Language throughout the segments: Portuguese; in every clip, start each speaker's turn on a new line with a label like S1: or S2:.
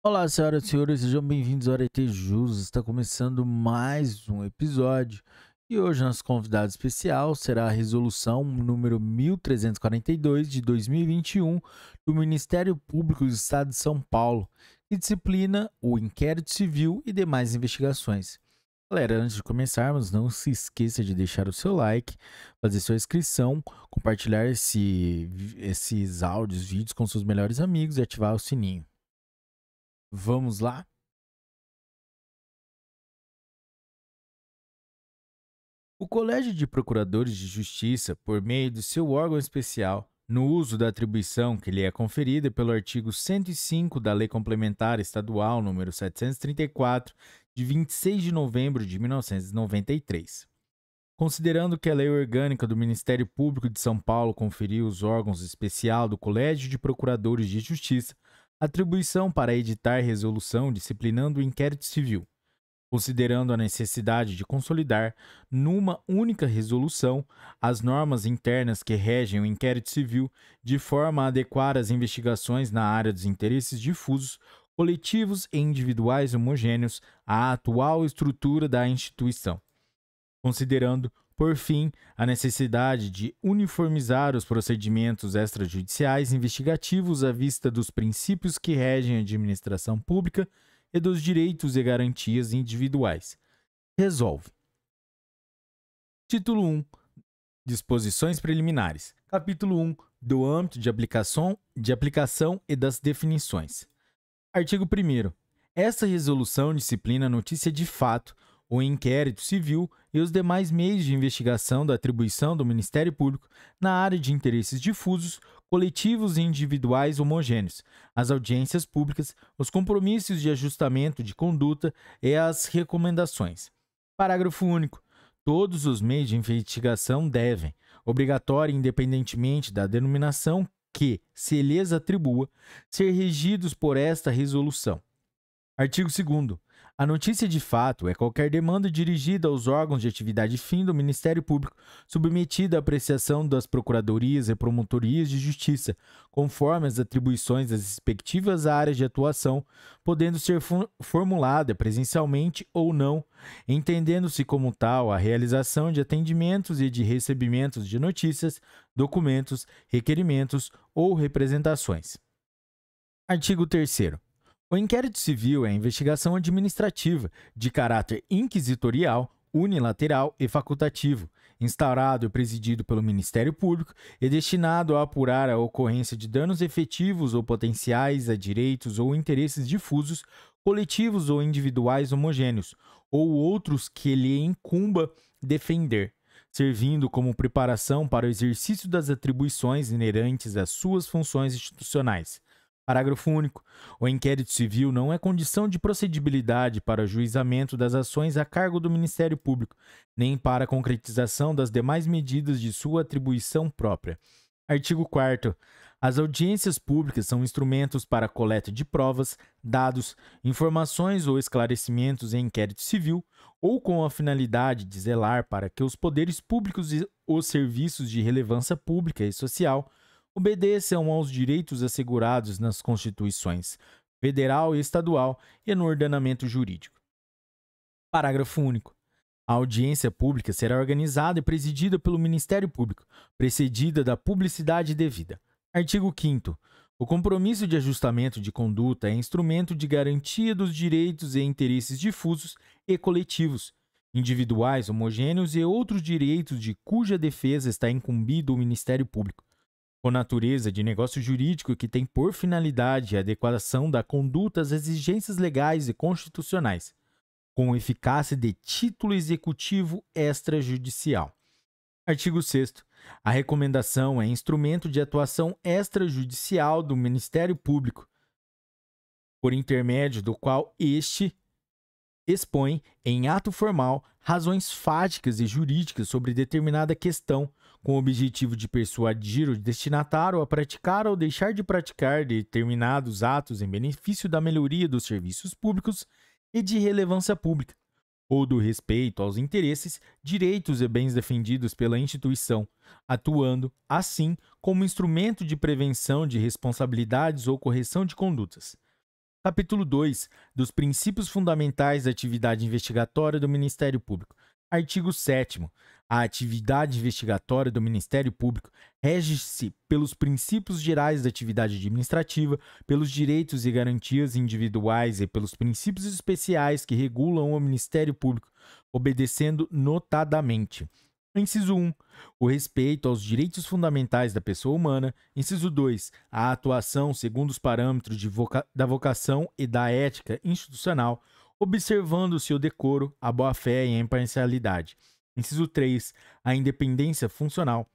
S1: Olá, senhoras e senhores, sejam bem-vindos ao Arete Jus. Está começando mais um episódio e hoje nosso convidado especial será a resolução número 1342 de 2021 do Ministério Público do Estado de São Paulo, que disciplina o inquérito civil e demais investigações. Galera, antes de começarmos, não se esqueça de deixar o seu like, fazer sua inscrição, compartilhar esses áudios, vídeos com seus melhores amigos e ativar o sininho. Vamos lá? O Colégio de Procuradores de Justiça, por meio do seu órgão especial, no uso da atribuição que lhe é conferida pelo artigo 105 da Lei Complementar Estadual número 734, de 26 de novembro de 1993. Considerando que a Lei Orgânica do Ministério Público de São Paulo conferiu aos órgãos especial do Colégio de Procuradores de Justiça atribuição para editar resolução disciplinando o inquérito civil, considerando a necessidade de consolidar, numa única resolução, as normas internas que regem o inquérito civil, de forma a adequar as investigações na área dos interesses difusos, coletivos e individuais homogêneos à atual estrutura da instituição, considerando, por fim, a necessidade de uniformizar os procedimentos extrajudiciais investigativos à vista dos princípios que regem a administração pública e dos direitos e garantias individuais. Resolve. Título 1. Disposições preliminares. Capítulo 1. Do âmbito de aplicação e das definições. Artigo 1º. Esta resolução disciplina a notícia de fato, o inquérito civil e os demais meios de investigação da atribuição do Ministério Público na área de interesses difusos, coletivos e individuais homogêneos, as audiências públicas, os compromissos de ajustamento de conduta e as recomendações. Parágrafo único. Todos os meios de investigação devem, obrigatória e independentemente da denominação que se lhes atribua, ser regidos por esta resolução. Artigo 2º. A notícia de fato é qualquer demanda dirigida aos órgãos de atividade fim do Ministério Público, submetida à apreciação das procuradorias e promotorias de justiça, conforme as atribuições das respectivas áreas de atuação, podendo ser formulada presencialmente ou não, entendendo-se como tal a realização de atendimentos e de recebimentos de notícias, documentos, requerimentos ou representações. Artigo 3º. O inquérito civil é a investigação administrativa de caráter inquisitorial, unilateral e facultativo, instaurado e presidido pelo Ministério Público e destinado a apurar a ocorrência de danos efetivos ou potenciais a direitos ou interesses difusos, coletivos ou individuais homogêneos, ou outros que lhe incumba defender, servindo como preparação para o exercício das atribuições inerentes às suas funções institucionais. Parágrafo único. O inquérito civil não é condição de procedibilidade para o juizamento das ações a cargo do Ministério Público, nem para a concretização das demais medidas de sua atribuição própria. Artigo 4º. As audiências públicas são instrumentos para a coleta de provas, dados, informações ou esclarecimentos em inquérito civil, ou com a finalidade de zelar para que os poderes públicos e os serviços de relevância pública e social obedeçam aos direitos assegurados nas Constituições Federal e Estadual e no ordenamento jurídico. Parágrafo único. A audiência pública será organizada e presidida pelo Ministério Público, precedida da publicidade devida. Artigo 5º. O compromisso de ajustamento de conduta é instrumento de garantia dos direitos e interesses difusos e coletivos, individuais, homogêneos e outros direitos de cuja defesa está incumbido o Ministério Público, com natureza de negócio jurídico que tem por finalidade a adequação da conduta às exigências legais e constitucionais, com eficácia de título executivo extrajudicial. Artigo 6º. A recomendação é instrumento de atuação extrajudicial do Ministério Público, por intermédio do qual este expõe, em ato formal, razões fáticas e jurídicas sobre determinada questão, com o objetivo de persuadir o destinatário a praticar ou deixar de praticar determinados atos em benefício da melhoria dos serviços públicos e de relevância pública, ou do respeito aos interesses, direitos e bens defendidos pela instituição, atuando, assim, como instrumento de prevenção de responsabilidades ou correção de condutas. Capítulo 2. Dos princípios fundamentais da atividade investigatória do Ministério Público. Artigo 7º. A atividade investigatória do Ministério Público rege-se pelos princípios gerais da atividade administrativa, pelos direitos e garantias individuais e pelos princípios especiais que regulam o Ministério Público, obedecendo notadamente: inciso 1. O respeito aos direitos fundamentais da pessoa humana. Inciso 2. A atuação segundo os parâmetros da vocação e da ética institucional, observando-se o decoro, a boa-fé e a imparcialidade. Inciso 3. A independência funcional.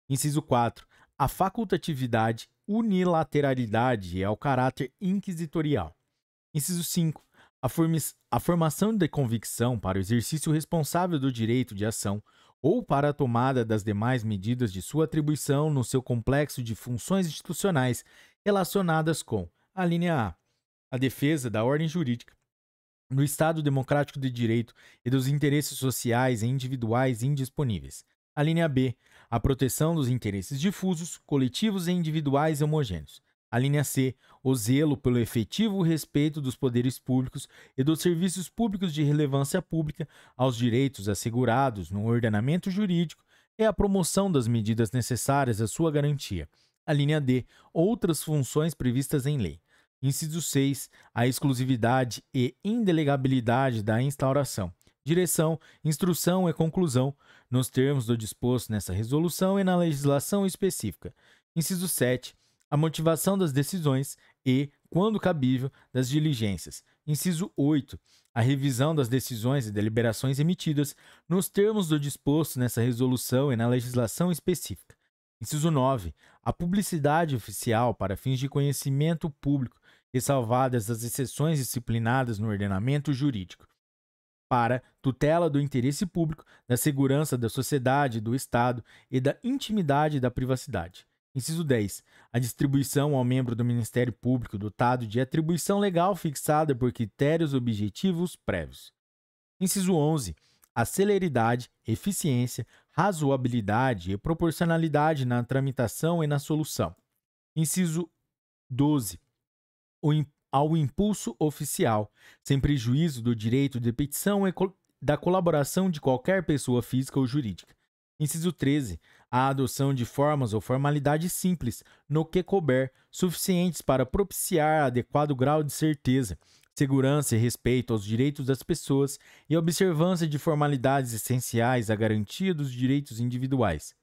S1: Inciso 4. A facultatividade, unilateralidade e ao caráter inquisitorial. Inciso 5. A formação de convicção para o exercício responsável do direito de ação ou para a tomada das demais medidas de sua atribuição no seu complexo de funções institucionais relacionadas com: a linha A. A defesa da ordem jurídica no Estado democrático de direito e dos interesses sociais e individuais indisponíveis. A linha B. A proteção dos interesses difusos, coletivos e individuais homogêneos. A linha C. O zelo pelo efetivo respeito dos poderes públicos e dos serviços públicos de relevância pública aos direitos assegurados no ordenamento jurídico e a promoção das medidas necessárias à sua garantia. A linha D. Outras funções previstas em lei. Inciso 6. A exclusividade e indelegabilidade da instauração, direção, instrução e conclusão, nos termos do disposto nessa resolução e na legislação específica. Inciso 7. A motivação das decisões e, quando cabível, das diligências. Inciso 8. A revisão das decisões e deliberações emitidas nos termos do disposto nessa resolução e na legislação específica. Inciso 9. A publicidade oficial para fins de conhecimento público, ressalvadas as exceções disciplinadas no ordenamento jurídico, para tutela do interesse público, da segurança da sociedade, do Estado e da intimidade e da privacidade. Inciso 10. A distribuição ao membro do Ministério Público dotado de atribuição legal fixada por critérios objetivos prévios. Inciso 11. A celeridade, eficiência, razoabilidade e proporcionalidade na tramitação e na solução. Inciso 12. Ao impulso oficial, sem prejuízo do direito de petição e da colaboração de qualquer pessoa física ou jurídica. Inciso 13. A adoção de formas ou formalidades simples, no que couber, suficientes para propiciar adequado grau de certeza, segurança e respeito aos direitos das pessoas e observância de formalidades essenciais à garantia dos direitos individuais.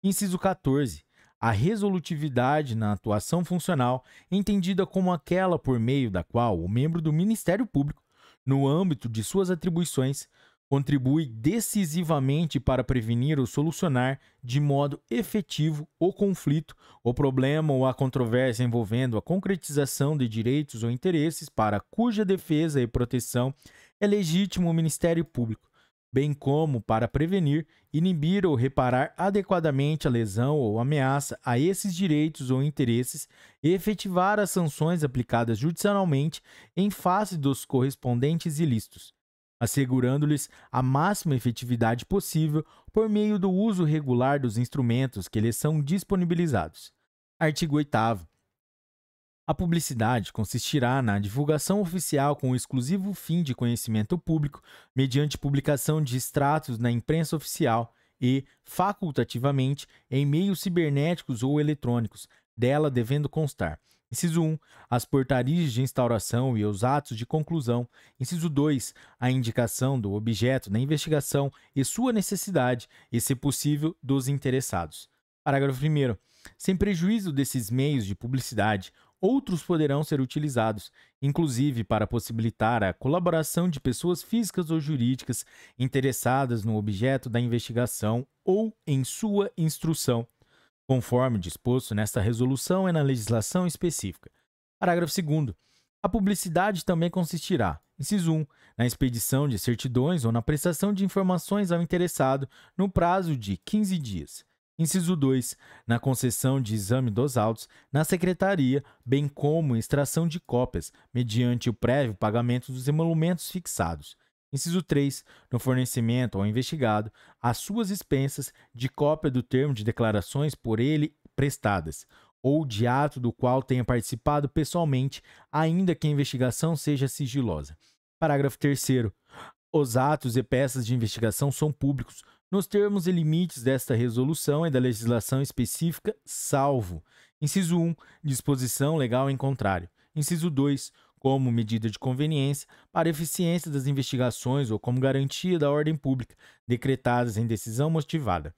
S1: Inciso 14. A resolutividade na atuação funcional, entendida como aquela por meio da qual o membro do Ministério Público, no âmbito de suas atribuições, contribui decisivamente para prevenir ou solucionar de modo efetivo o conflito, o problema ou a controvérsia envolvendo a concretização de direitos ou interesses para cuja defesa e proteção é legítimo o Ministério Público, bem como para prevenir, inibir ou reparar adequadamente a lesão ou ameaça a esses direitos ou interesses e efetivar as sanções aplicadas judicialmente em face dos correspondentes ilícitos, assegurando-lhes a máxima efetividade possível por meio do uso regular dos instrumentos que lhes são disponibilizados. Artigo 8º. A publicidade consistirá na divulgação oficial com o exclusivo fim de conhecimento público, mediante publicação de extratos na imprensa oficial e, facultativamente, em meios cibernéticos ou eletrônicos, dela devendo constar: inciso 1. As portarias de instauração e os atos de conclusão. Inciso 2. A indicação do objeto da investigação e sua necessidade e, se possível, dos interessados. Parágrafo 1º. Sem prejuízo desses meios de publicidade, outros poderão ser utilizados, inclusive para possibilitar a colaboração de pessoas físicas ou jurídicas interessadas no objeto da investigação ou em sua instrução, conforme disposto nesta resolução e na legislação específica. Parágrafo 2º. A publicidade também consistirá: inciso 1. Na expedição de certidões ou na prestação de informações ao interessado no prazo de 15 dias. Inciso 2. Na concessão de exame dos autos na secretaria, bem como extração de cópias, mediante o prévio pagamento dos emolumentos fixados. Inciso 3. No fornecimento ao investigado, às suas expensas, de cópia do termo de declarações por ele prestadas, ou de ato do qual tenha participado pessoalmente, ainda que a investigação seja sigilosa. Parágrafo 3º. Os atos e peças de investigação são públicos, nos termos e limites desta resolução e da legislação específica, salvo: inciso 1, disposição legal em contrário; inciso 2, como medida de conveniência, para eficiência das investigações ou como garantia da ordem pública, decretadas em decisão motivada;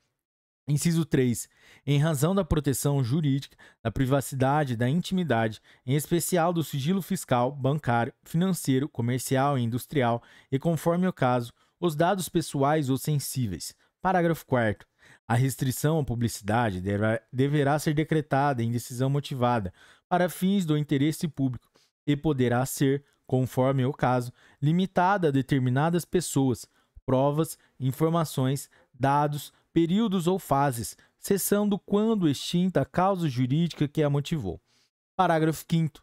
S1: inciso 3, em razão da proteção jurídica, da privacidade e da intimidade, em especial do sigilo fiscal, bancário, financeiro, comercial e industrial, e, conforme o caso, os dados pessoais ou sensíveis. Parágrafo 4º. A restrição à publicidade deverá ser decretada em decisão motivada para fins do interesse público e poderá ser, conforme o caso, limitada a determinadas pessoas, provas, informações, dados, períodos ou fases, cessando quando extinta a causa jurídica que a motivou. Parágrafo 5º.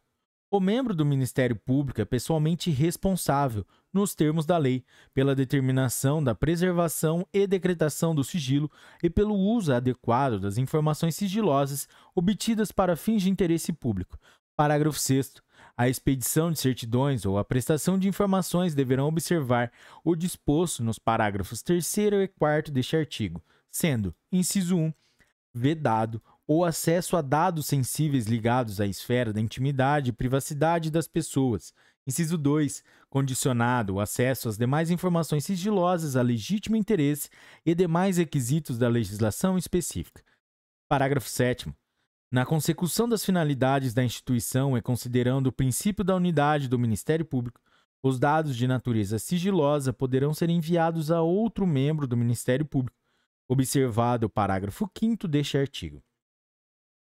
S1: O membro do Ministério Público é pessoalmente responsável, nos termos da lei, pela determinação da preservação e decretação do sigilo e pelo uso adequado das informações sigilosas obtidas para fins de interesse público. Parágrafo 6º. A expedição de certidões ou a prestação de informações deverão observar o disposto nos parágrafos 3º e 4º deste artigo, sendo, inciso 1, vedado o acesso a dados sensíveis ligados à esfera da intimidade e privacidade das pessoas. Inciso 2, condicionado o acesso às demais informações sigilosas a legítimo interesse e demais requisitos da legislação específica. Parágrafo 7º. Na consecução das finalidades da instituição e considerando o princípio da unidade do Ministério Público, os dados de natureza sigilosa poderão ser enviados a outro membro do Ministério Público, observado o parágrafo 5º deste artigo.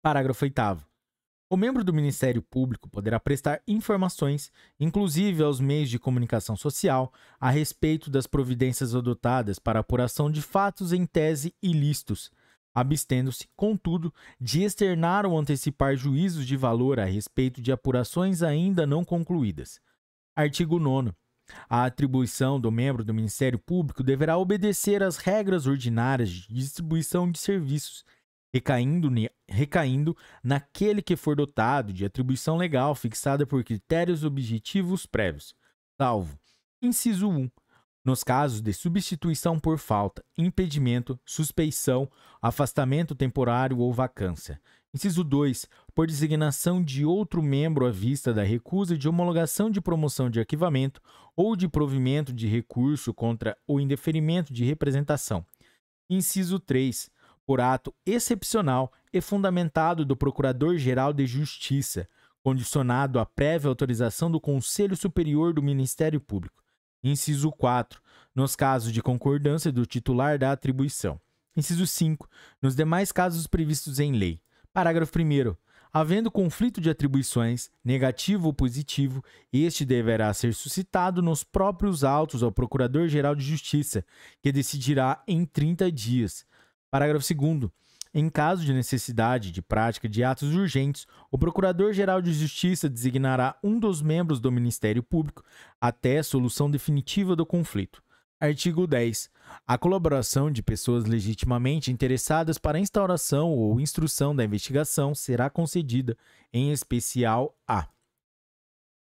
S1: Parágrafo 8º. O membro do Ministério Público poderá prestar informações, inclusive aos meios de comunicação social, a respeito das providências adotadas para a apuração de fatos em tese ilícitos, abstendo-se, contudo, de externar ou antecipar juízos de valor a respeito de apurações ainda não concluídas. Artigo 9º. A atribuição do membro do Ministério Público deverá obedecer às regras ordinárias de distribuição de serviços, recaindo naquele que for dotado de atribuição legal fixada por critérios objetivos prévios, salvo: inciso 1, nos casos de substituição por falta, impedimento, suspeição, afastamento temporário ou vacância; inciso 2, por designação de outro membro à vista da recusa de homologação de promoção de arquivamento ou de provimento de recurso contra o indeferimento de representação; inciso 3, por ato excepcional e fundamentado do Procurador-Geral de Justiça, condicionado à prévia autorização do Conselho Superior do Ministério Público; inciso 4, nos casos de concordância do titular da atribuição; inciso 5, nos demais casos previstos em lei. Parágrafo 1º. Havendo conflito de atribuições, negativo ou positivo, este deverá ser suscitado nos próprios autos ao Procurador-Geral de Justiça, que decidirá em 30 dias. Parágrafo 2º. Em caso de necessidade de prática de atos urgentes, o Procurador-Geral de Justiça designará um dos membros do Ministério Público até a solução definitiva do conflito. Artigo 10. A colaboração de pessoas legitimamente interessadas para a instauração ou instrução da investigação será concedida, em especial, a: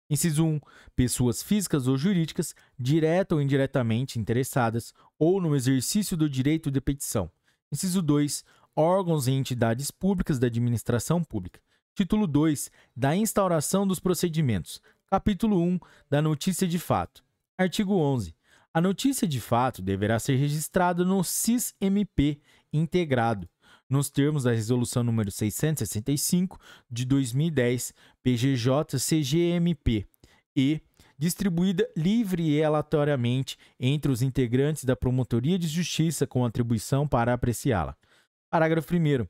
S1: inciso 1, pessoas físicas ou jurídicas, direta ou indiretamente interessadas, ou no exercício do direito de petição; inciso 2, órgãos e entidades públicas da administração pública. Título 2, da instauração dos procedimentos. Capítulo 1, da notícia de fato. Artigo 11. A notícia de fato deverá ser registrada no SIS-MP integrado, nos termos da Resolução nº 665, de 2010, PGJ-CGMP, e distribuída livre e aleatoriamente entre os integrantes da Promotoria de Justiça com atribuição para apreciá-la. Parágrafo 1º.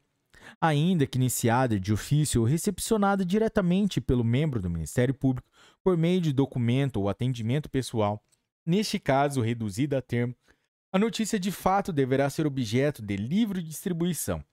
S1: Ainda que iniciada de ofício ou recepcionada diretamente pelo membro do Ministério Público por meio de documento ou atendimento pessoal, neste caso reduzida a termo, a notícia de fato deverá ser objeto de livre distribuição.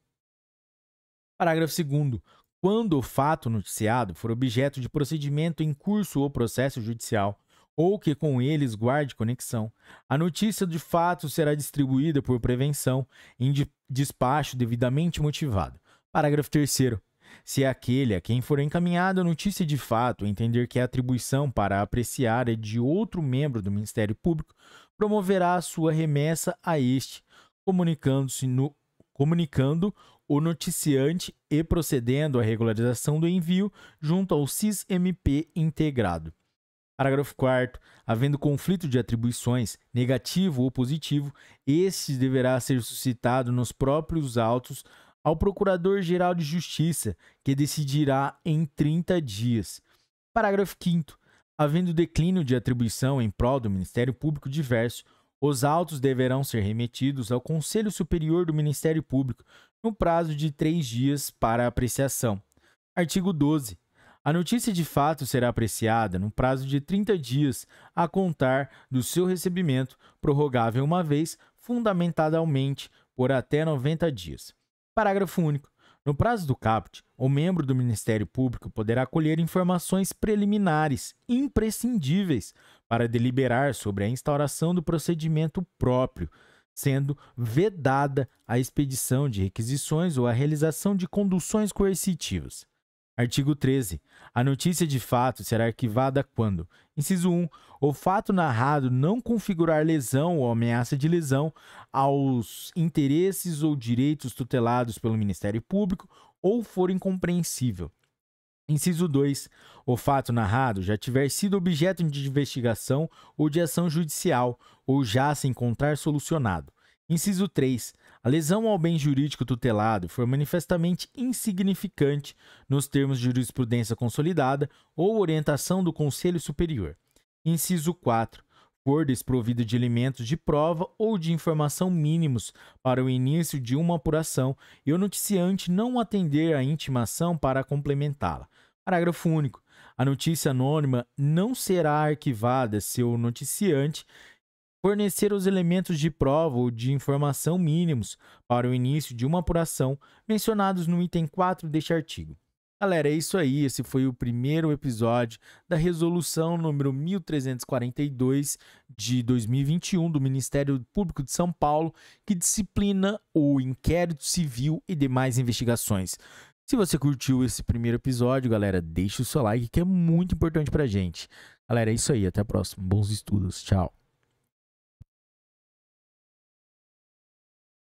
S1: Parágrafo 2º. Quando o fato noticiado for objeto de procedimento em curso ou processo judicial, ou que com eles guarde conexão, a notícia de fato será distribuída por prevenção em despacho devidamente motivado. Parágrafo 3º. Se aquele a quem for encaminhada a notícia de fato entender que a atribuição para apreciar é de outro membro do Ministério Público, promoverá a sua remessa a este, comunicando o noticiante e procedendo à regularização do envio junto ao CIS-MP integrado. Parágrafo 4º. Havendo conflito de atribuições, negativo ou positivo, este deverá ser suscitado nos próprios autos ao Procurador-Geral de Justiça, que decidirá em 30 dias. Parágrafo 5º. Havendo declínio de atribuição em prol do Ministério Público diverso, os autos deverão ser remetidos ao Conselho Superior do Ministério Público no prazo de 3 dias para apreciação. Artigo 12. A notícia de fato será apreciada no prazo de 30 dias a contar do seu recebimento, prorrogável uma vez, fundamentadamente por até 90 dias. Parágrafo único. No prazo do caput, o membro do Ministério Público poderá colher informações preliminares imprescindíveis para deliberar sobre a instauração do procedimento próprio, sendo vedada a expedição de requisições ou a realização de conduções coercitivas. Artigo 13. A notícia de fato será arquivada quando: inciso 1. O fato narrado não configurar lesão ou ameaça de lesão aos interesses ou direitos tutelados pelo Ministério Público ou for incompreensível. Inciso 2. O fato narrado já tiver sido objeto de investigação ou de ação judicial ou já se encontrar solucionado. Inciso 3. A lesão ao bem jurídico tutelado for manifestamente insignificante nos termos de jurisprudência consolidada ou orientação do Conselho Superior. Inciso 4. For desprovido de elementos de prova ou de informação mínimos para o início de uma apuração e o noticiante não atender à intimação para complementá-la. Parágrafo único. A notícia anônima não será arquivada se o noticiante fornecer os elementos de prova ou de informação mínimos para o início de uma apuração mencionados no item 4 deste artigo. Galera, é isso aí. Esse foi o primeiro episódio da resolução número 1342 de 2021 do Ministério Público de São Paulo, que disciplina o inquérito civil e demais investigações. Se você curtiu esse primeiro episódio, galera, deixe o seu like, que é muito importante pra gente. Galera, é isso aí. Até a próxima. Bons estudos. Tchau.